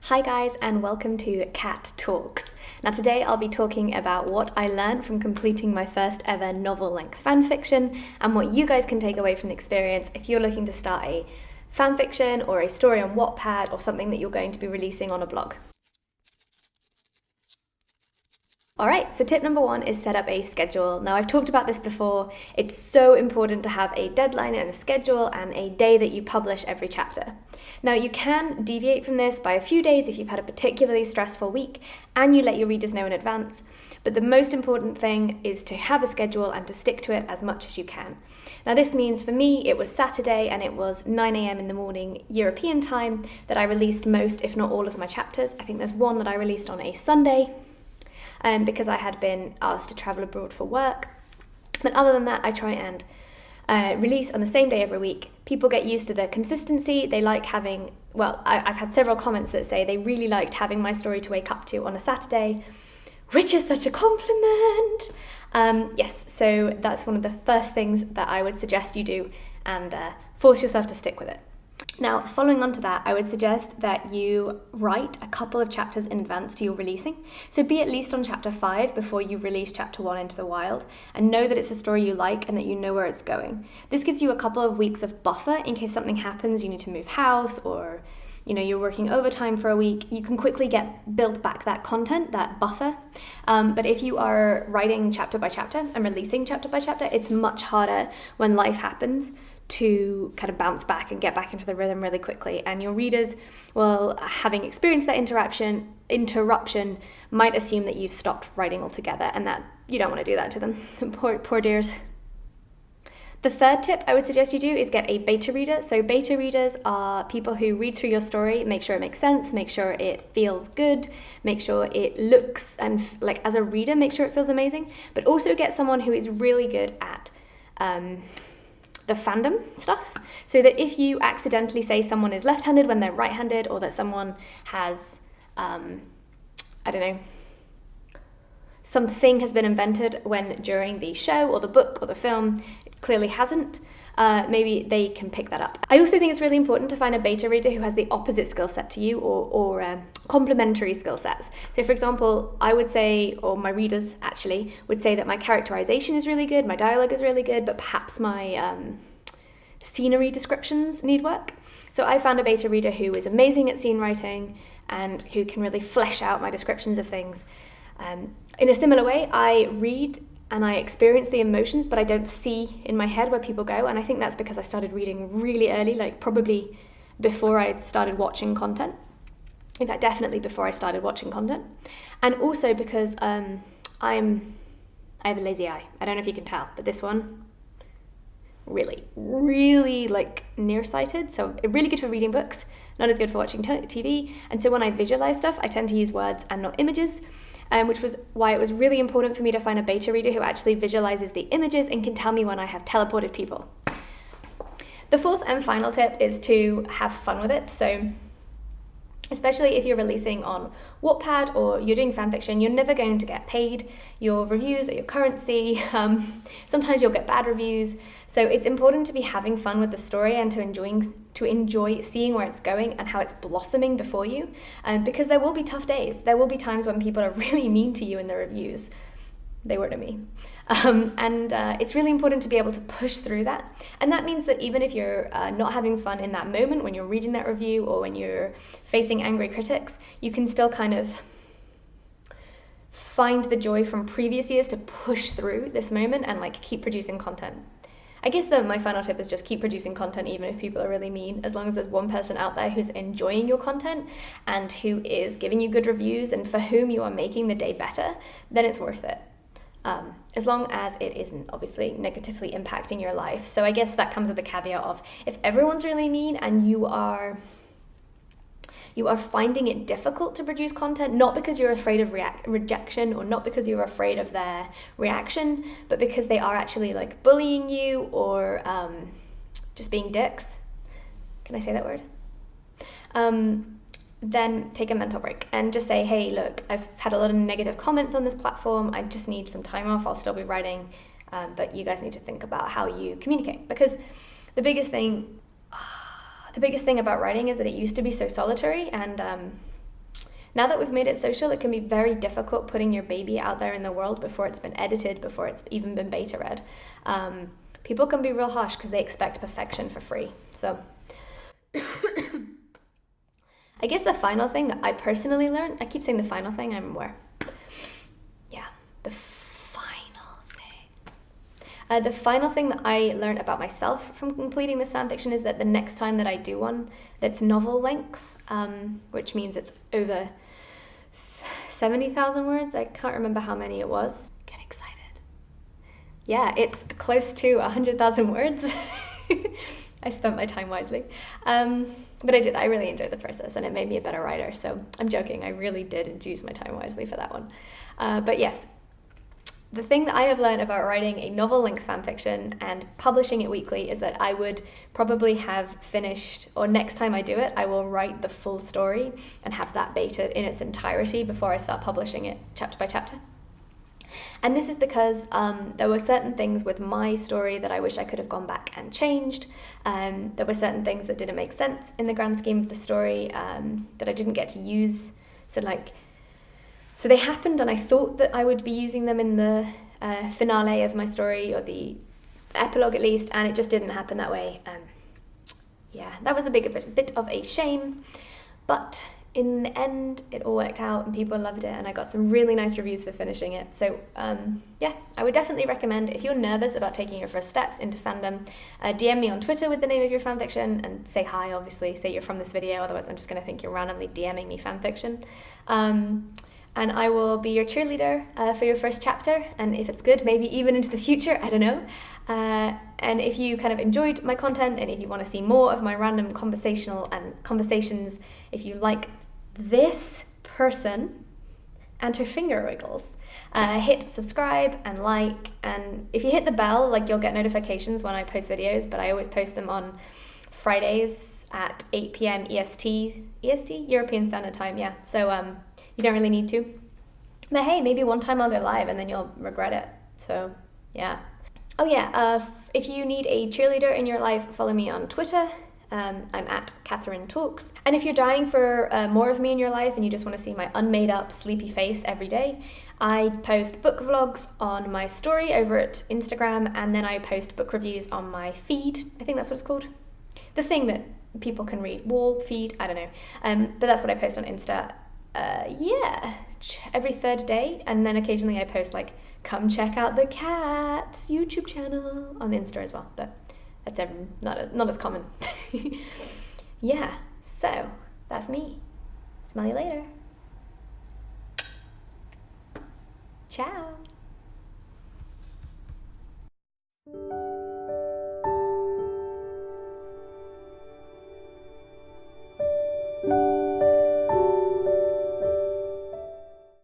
Hi guys, and welcome to Cat Talks. Now today I'll be talking about what I learned from completing my first ever novel-length fanfiction and what you guys can take away from the experience if you're looking to start a fanfiction or a story on Wattpad or something that you're going to be releasing on a blog. Alright, so tip number one is set up a schedule. Now I've talked about this before. It's so important to have a deadline and a schedule and a day that you publish every chapter. Now you can deviate from this by a few days if you've had a particularly stressful week and you let your readers know in advance, but the most important thing is to have a schedule and to stick to it as much as you can. Now this means for me it was Saturday and it was 9 a.m. in the morning European time that I released most, if not all, of my chapters. I think there's one that I released on a Sunday because I had been asked to travel abroad for work. But other than that, I try and release on the same day every week. People get used to the consistency. They like having, I've had several comments that say they really liked having my story to wake up to on a Saturday, which is such a compliment. Yes, so that's one of the first things that I would suggest you do, and force yourself to stick with it. Now, following on to that, I would suggest that you write a couple of chapters in advance to your releasing. So be at least on chapter 5 before you release chapter 1 into the wild, and know that it's a story you like and that you know where it's going. This gives you a couple of weeks of buffer in case something happens, you need to move house, or you're working overtime for a week. You can quickly build back that content, that buffer. But if you are writing chapter by chapter and releasing chapter by chapter, it's much harder when life happens to kind of bounce back and get back into the rhythm really quickly. And your readers, well, having experienced that interruption, might assume that you've stopped writing altogether, and that you don't want to do that to them. Poor dears. The third tip I would suggest you do is get a beta reader. So beta readers are people who read through your story, make sure it makes sense, make sure it feels good, make sure it looks, and like as a reader, make sure it feels amazing, but also get someone who is really good at the fandom stuff, so that if you accidentally say someone is left-handed when they're right-handed, or that someone has, something has been invented during the show or the book or the film, it clearly hasn't, maybe they can pick that up. I also think it's really important to find a beta reader who has the opposite skill set to you, or complementary skill sets. So for example, I would say, or my readers actually would say, that my characterization is really good, my dialogue is really good, but perhaps my scenery descriptions need work. So I found a beta reader who is amazing at scene writing and who can really flesh out my descriptions of things. In a similar way, I read and I experience the emotions, but I don't see in my head where people go. And I think that's because I started reading really early, like probably before I started watching content. In fact, definitely before I started watching content. And also because I have a lazy eye. I don't know if you can tell, but this one, really like nearsighted. So really good for reading books, not as good for watching TV. And so when I visualize stuff, I tend to use words and not images. Which was why it was really important for me to find a beta reader who actually visualizes the images and can tell me when I have teleported people. The fourth and final tip is to have fun with it. So especially if you're releasing on Wattpad or you're doing fanfiction, you're never going to get paid. Your reviews are your currency. Sometimes you'll get bad reviews. So it's important to be having fun with the story and to enjoy seeing where it's going and how it's blossoming before you, because there will be tough days. There will be times when people are really mean to you in the reviews. They were to me. It's really important to be able to push through that. And that means that even if you're not having fun in that moment when you're reading that review or when you're facing angry critics, you can still kind of find the joy from previous years to push through this moment and like keep producing content. I guess my final tip is just keep producing content even if people are really mean. As long as there's one person out there who's enjoying your content and who is giving you good reviews and for whom you are making the day better, then it's worth it. As long as it isn't obviously negatively impacting your life. So I guess that comes with the caveat of, if everyone's really mean and you are finding it difficult to produce content, not because you're afraid of rejection or not because you're afraid of their reaction, but because they are actually like bullying you or just being dicks. Can I say that word? Then take a mental break and just say, hey, look, I've had a lot of negative comments on this platform. I just need some time off. I'll still be writing, but you guys need to think about how you communicate, because the biggest thing about writing is that it used to be so solitary, and Now that we've made it social, it can be very difficult putting your baby out there in the world before it's been edited, before it's even been beta read. People can be real harsh because they expect perfection for free. So I guess the final thing that I personally learned, I keep saying the final thing, I'm aware. Yeah, the final thing. The final thing that I learned about myself from completing this fanfiction is that the next time that I do one that's novel length, which means it's over 70,000 words, I can't remember how many it was. Get excited. Yeah, it's close to 100,000 words. I spent my time wisely. But I did. I really enjoyed the process, and it made me a better writer. So I'm joking. I really did use my time wisely for that one. But yes, the thing that I have learned about writing a novel-length fanfiction and publishing it weekly is that I would probably have finished, or next time I do it, I will write the full story and have that beta in its entirety before I start publishing it chapter by chapter. And this is because there were certain things with my story that I wish I could have gone back and changed. There were certain things that didn't make sense in the grand scheme of the story that I didn't get to use. So they happened, and I thought that I would be using them in the finale of my story, or the epilogue at least, and it just didn't happen that way. Yeah, that was a bit of a shame, but in the end, it all worked out and people loved it, and I got some really nice reviews for finishing it. So yeah, I would definitely recommend, if you're nervous about taking your first steps into fandom, DM me on Twitter with the name of your fanfiction and say hi, obviously, say you're from this video, otherwise I'm just going to think you're randomly DMing me fanfiction. And I will be your cheerleader for your first chapter, and if it's good, maybe even into the future, I don't know. And if you kind of enjoyed my content, and if you want to see more of my random conversations, if you like this person and her finger wiggles, hit subscribe and like, and if you hit the bell, like, you'll get notifications when I post videos, but I always post them on Fridays at 8 p.m. EST, European Standard Time, yeah. So you don't really need to. But hey, maybe one time I'll go live and then you'll regret it. So yeah. Oh yeah, if you need a cheerleader in your life, follow me on Twitter. I'm at Catherine Talks. And if you're dying for more of me in your life and you just want to see my unmade up sleepy face every day, I post book vlogs on my story over at Instagram, and then I post book reviews on my feed. I think that's what it's called. The thing that people can read, wall, feed, I don't know. But that's what I post on Insta. Yeah, every third day, and then occasionally I post like, come check out the cat's YouTube channel on Insta as well, but that's not as common. Yeah, so that's me. Smell you later. Ciao.